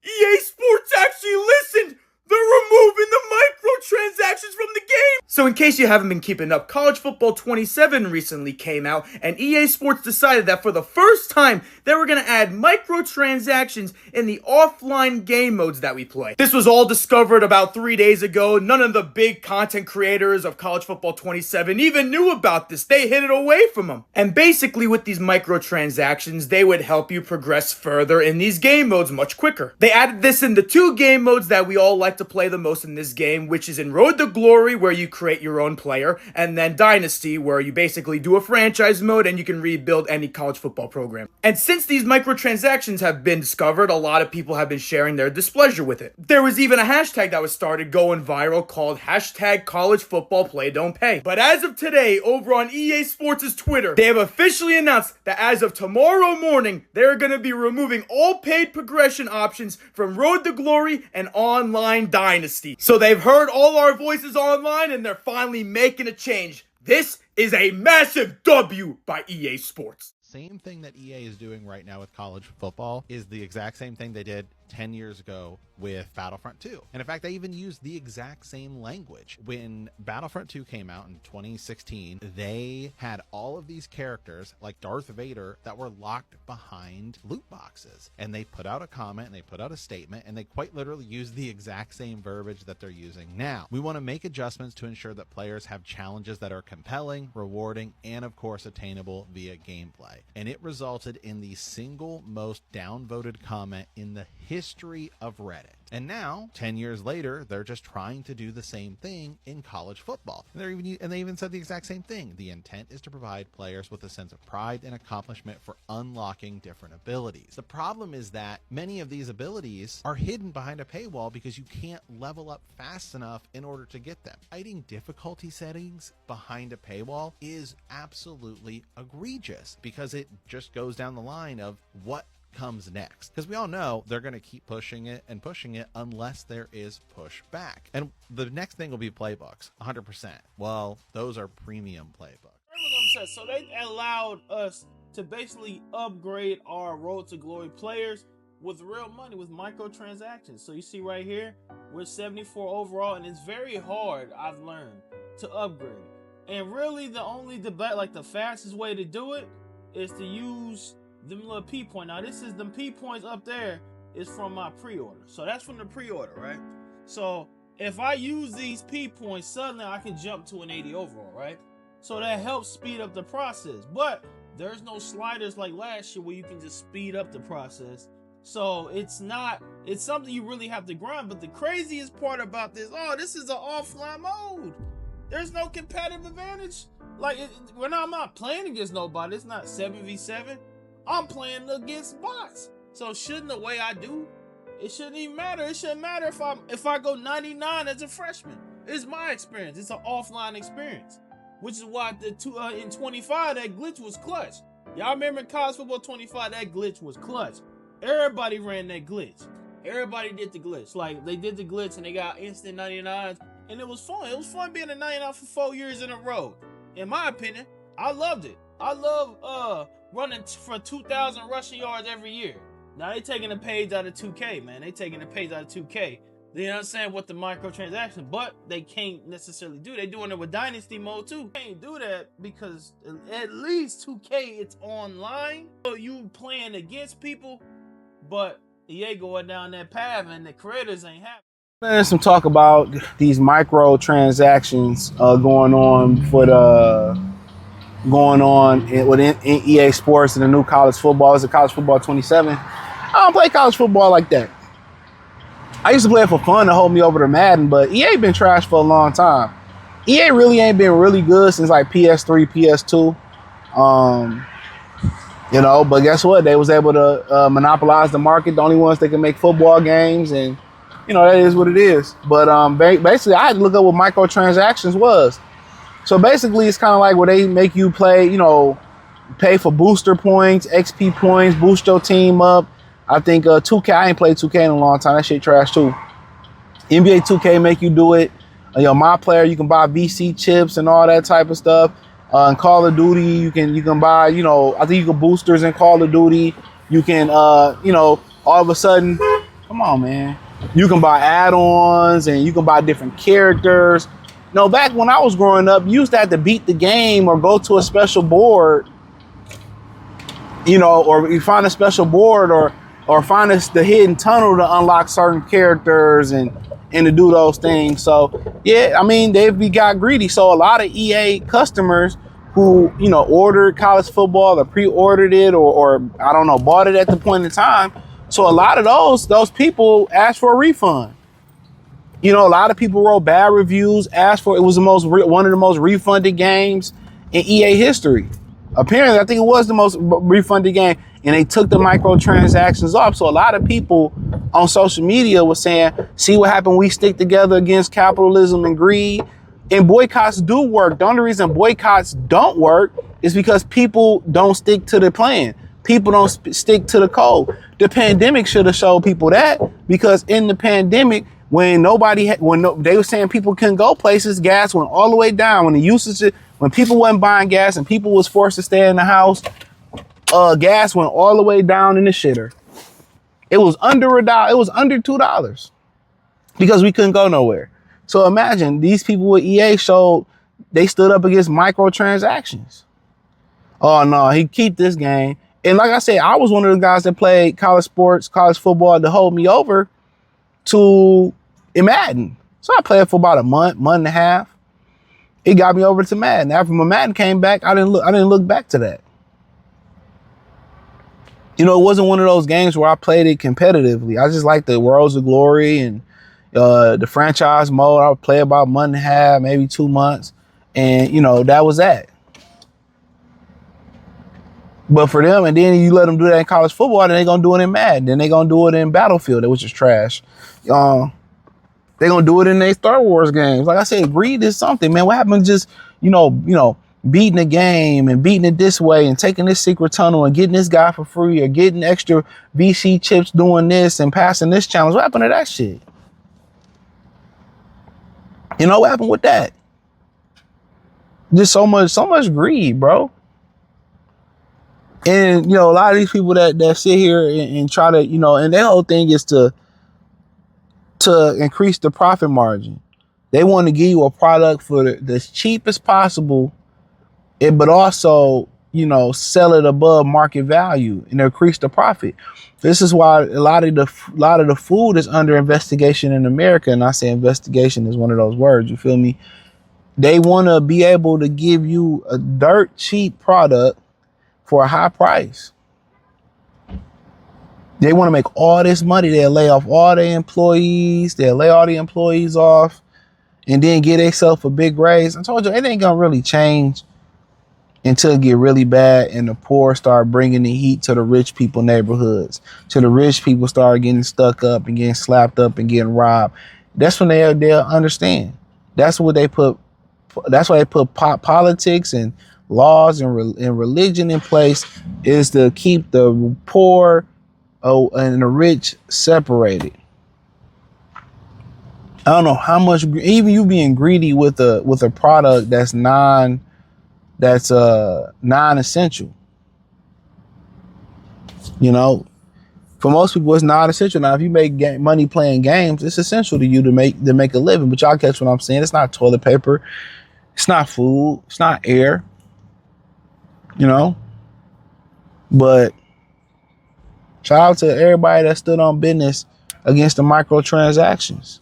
EA Sports actually listened! They're removing the microtransactions from the game! So in case you haven't been keeping up, College Football 27 recently came out, and EA Sports decided that for the first time, they were going to add microtransactions in the offline game modes that we play. This was all discovered about 3 days ago. None of the big content creators of College Football 27 even knew about this. They hid it away from them. And basically with these microtransactions, they would help you progress further in these game modes much quicker. They added this in the two game modes that we all like to play the most in this game, which is in Road to Glory, where you create your own player, and then Dynasty, where you basically do a franchise mode and you can rebuild any college football program. And since these microtransactions have been discovered, a lot of people have been sharing their displeasure with it. There was even a hashtag that was started going viral called hashtag college football play don't pay. But as of today, over on EA Sports' Twitter, they have officially announced that as of tomorrow morning, they're going to be removing all paid progression options from Road to Glory and Online Dynasty. So they've heard all our voices online and they're finally making a change. This is a massive W by EA Sports. Same thing that EA is doing right now with college football is the exact same thing they did 10 years ago with Battlefront 2. And in fact, they even used the exact same language. When Battlefront 2 came out in 2016, they had all of these characters like Darth Vader that were locked behind loot boxes. And they put out a comment and they put out a statement and they quite literally used the exact same verbiage that they're using now. We want to make adjustments to ensure that players have challenges that are compelling, rewarding, and of course attainable via gameplay. And it resulted in the single most downvoted comment in the history of Reddit. And now, 10 years later, they're just trying to do the same thing in college football. And they even said the exact same thing. The intent is to provide players with a sense of pride and accomplishment for unlocking different abilities. The problem is that many of these abilities are hidden behind a paywall because you can't level up fast enough in order to get them. Hiding difficulty settings behind a paywall is absolutely egregious because it just goes down the line of what comes next, because we all know they're going to keep pushing it unless there is pushback. And the next thing will be playbooks, 100%. Well, those are premium playbooks. So they allowed us to basically upgrade our Road to Glory players with real money, with microtransactions. So you see right here, we're 74 overall, and it's very hard, I've learned, to upgrade. And really the only debate, like the fastest way to do it is to use them little P point. Now this is them P points up there is from my pre-order. So that's from the pre-order, right? So if I use these P points, suddenly I can jump to an 80 overall, right? So that helps speed up the process. But there's no sliders like last year where you can just speed up the process. So it's something you really have to grind. But the craziest part about this, this is an offline mode. There's no competitive advantage. Like when I'm not playing against nobody, it's not 7v7. I'm playing against bots. So shouldn't the way I do, it shouldn't even matter. It shouldn't matter if I go 99 as a freshman. It's my experience. It's an offline experience, which is why in 25 that glitch was clutch. Y'all remember in College Football 25 that glitch was clutch. Everybody ran that glitch. Everybody did the glitch. Like they did the glitch and they got instant 99s, and it was fun. It was fun being a 99 for 4 years in a row. In my opinion, I loved it. I love running for 2,000 rushing yards every year. Now they taking a page out of 2K, man. They taking a page out of 2K. They understand what the microtransaction, but they can't necessarily do. They doing it with Dynasty mode too. They can't do that because at least 2K it's online. So you playing against people, but EA going down that path and the creators ain't happy. There's some talk about these microtransactions going on within EA Sports and the new college football. It's a College Football 27. I don't play college football like that. I used to play it for fun to hold me over to Madden, but EA been trash for a long time. EA really ain't been really good since like PS3, PS2. But guess what? They was able to monopolize the market. The only ones that can make football games, and that is what it is. But basically, I had to look up what microtransactions was. So basically, it's kind of like where they make you play, pay for booster points, XP points, boost your team up. I think 2K, I ain't played 2K in a long time. That shit trash too. NBA 2K make you do it. My player, you can buy VC chips and all that type of stuff. In Call of Duty, you can buy, I think you can boosters in Call of Duty. You can, all of a sudden, Come on, man. You can buy add-ons and you can buy different characters. No, back when I was growing up, you used to have to beat the game or go to a special board, you know, or you find a special board or find the hidden tunnel to unlock certain characters and to do those things. So yeah, I mean, we got greedy. So a lot of EA customers who, you know, ordered college football or pre-ordered it or I don't know, bought it at the point in time. So a lot of those people asked for a refund. You know, a lot of people wrote bad reviews, asked for it. Was one of the most refunded games in EA history. Apparently, I think it was the most refunded game, and they took the microtransactions off. So a lot of people on social media were saying, see what happened, we stick together against capitalism and greed. And boycotts do work. The only reason boycotts don't work is because people don't stick to the plan. People don't stick to the code. The pandemic should have showed people that, because in the pandemic, when they were saying people couldn't go places, gas went all the way down. When people wasn't buying gas and people was forced to stay in the house, gas went all the way down in the shitter. It was under $1. It was under $2 because we couldn't go nowhere. So imagine these people with EA they stood up against microtransactions. Oh no, he keep this game. And like I said, I was one of the guys that played college sports, college football to hold me over to Madden. So I played for about a month and a half. It got me over to Madden. After my Madden came back, I didn't look back to that. You know, it wasn't one of those games where I played it competitively. I just liked the Worlds of Glory and the franchise mode. I would play about a month and a half, maybe 2 months. And, you know, that was that. But for them, and then you let them do that in college football, then they're going to do it in Madden. Then they're going to do it in Battlefield, which is trash. They're going to do it in their Star Wars games. Like I said, greed is something, man. What happened just, you know, beating a game and beating it this way and taking this secret tunnel and getting this guy for free or getting extra VC chips doing this and passing this challenge? What happened to that shit? You know, what happened with that? Just so much greed, bro. And, you know, a lot of these people that sit here and try to, you know, and their whole thing is to increase the profit margin. They want to give you a product for the cheapest possible, but also, you know, sell it above market value and increase the profit. This is why a lot of the food is under investigation in America. And I say investigation is one of those words, you feel me? They want to be able to give you a dirt cheap product for a high price. They want to make all this money. They'll lay off all their employees. They'll lay all the employees off and then get themselves a big raise. I told you, it ain't going to really change until it get really bad and the poor start bringing the heat to the rich people neighborhoods. Till the rich people start getting stuck up and getting slapped up and getting robbed. That's when they'll understand. That's why they put politics and laws and religion in place, is to keep the poor and the rich separated. I don't know how much, even you being greedy with a product that's non-essential. You know, for most people it's not essential. Now, if you make money playing games, it's essential to you to make a living. But y'all catch what I'm saying? It's not toilet paper, it's not food, it's not air. You know, but shout out to everybody that stood on business against the microtransactions.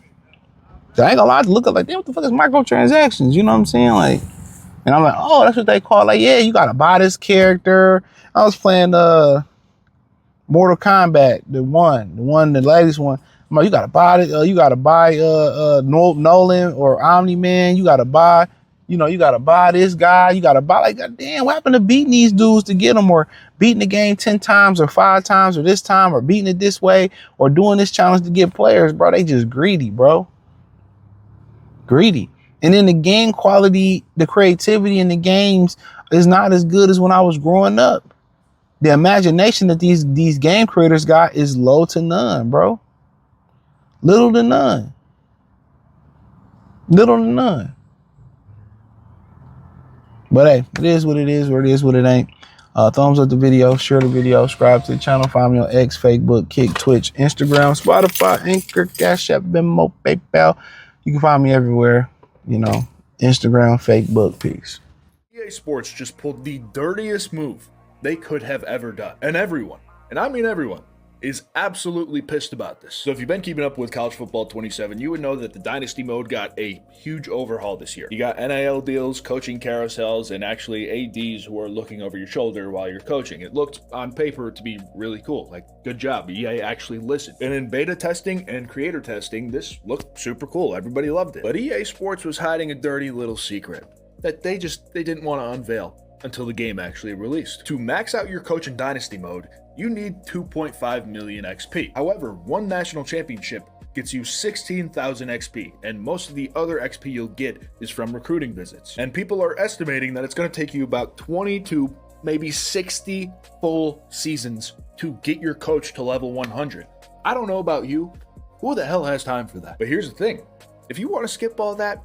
I ain't gonna lie, to look up like, damn, what the fuck is microtransactions? You know what I'm saying? Like, and I'm like, oh, that's what they call, like, yeah, you gotta buy this character. I was playing Mortal Kombat, the latest one. I'm like, you gotta buy it. You gotta buy Nolan or Omni-Man. You gotta buy. You know, you got to buy this guy. You got to buy, like, God damn, what happened to beating these dudes to get them, or beating the game 10 times or 5 times or this time, or beating it this way, or doing this challenge to get players, bro? They just greedy, bro. Greedy. And then the game quality, the creativity in the games is not as good as when I was growing up. The imagination that these game creators got is low to none, bro. Little to none. Little to none. But hey, it is what it is, or it is what it ain't. Thumbs up the video, share the video, subscribe to the channel. Find me on X, Facebook, Kick, Twitch, Instagram, Spotify, Anchor, Cash App, Venmo, PayPal. You can find me everywhere, Instagram, Facebook. Peace. EA Sports just pulled the dirtiest move they could have ever done. And everyone, and I mean everyone, is absolutely pissed about this. So if you've been keeping up with College Football 27, you would know that the Dynasty mode got a huge overhaul this year. You got NIL deals, coaching carousels, and actually ADs who are looking over your shoulder while you're coaching. It looked on paper to be really cool. Like, good job. EA actually listened. And in beta testing and creator testing, this looked super cool. Everybody loved it. But EA Sports was hiding a dirty little secret that they didn't want to unveil until the game actually released. To max out your coach in Dynasty mode, you need 2.5 million XP. However, one national championship gets you 16,000 XP, and most of the other XP you'll get is from recruiting visits. And people are estimating that it's going to take you about 20 to maybe 60 full seasons to get your coach to level 100. I don't know about you, who the hell has time for that? But here's the thing, if you want to skip all that,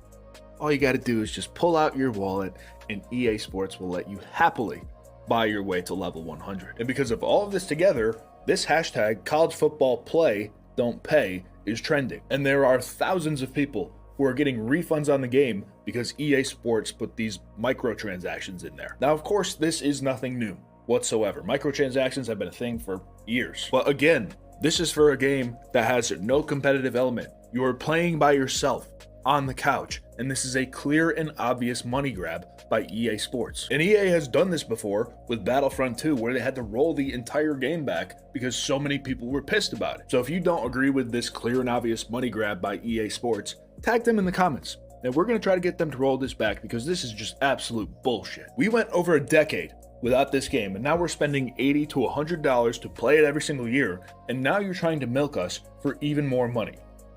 all you got to do is just pull out your wallet and EA Sports will let you happily buy your way to level 100. And because of all of this together, this hashtag college football play don't pay is trending. And there are thousands of people who are getting refunds on the game because EA Sports put these microtransactions in there. Now, of course, this is nothing new whatsoever. Microtransactions have been a thing for years. But again, this is for a game that has no competitive element. You are playing by yourself on the couch, and this is a clear and obvious money grab by EA Sports. And EA has done this before with Battlefront 2, where they had to roll the entire game back because so many people were pissed about it. So if you don't agree with this clear and obvious money grab by EA Sports, tag them in the comments. And we're going to try to get them to roll this back because this is just absolute bullshit. We went over a decade without this game, and now we're spending $80 to $100 to play it every single year, and now you're trying to milk us for even more money.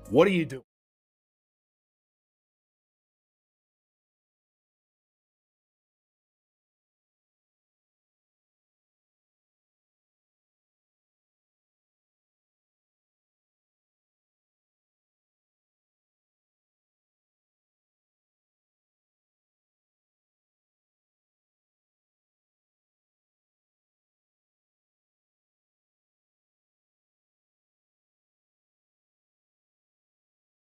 What are you doing?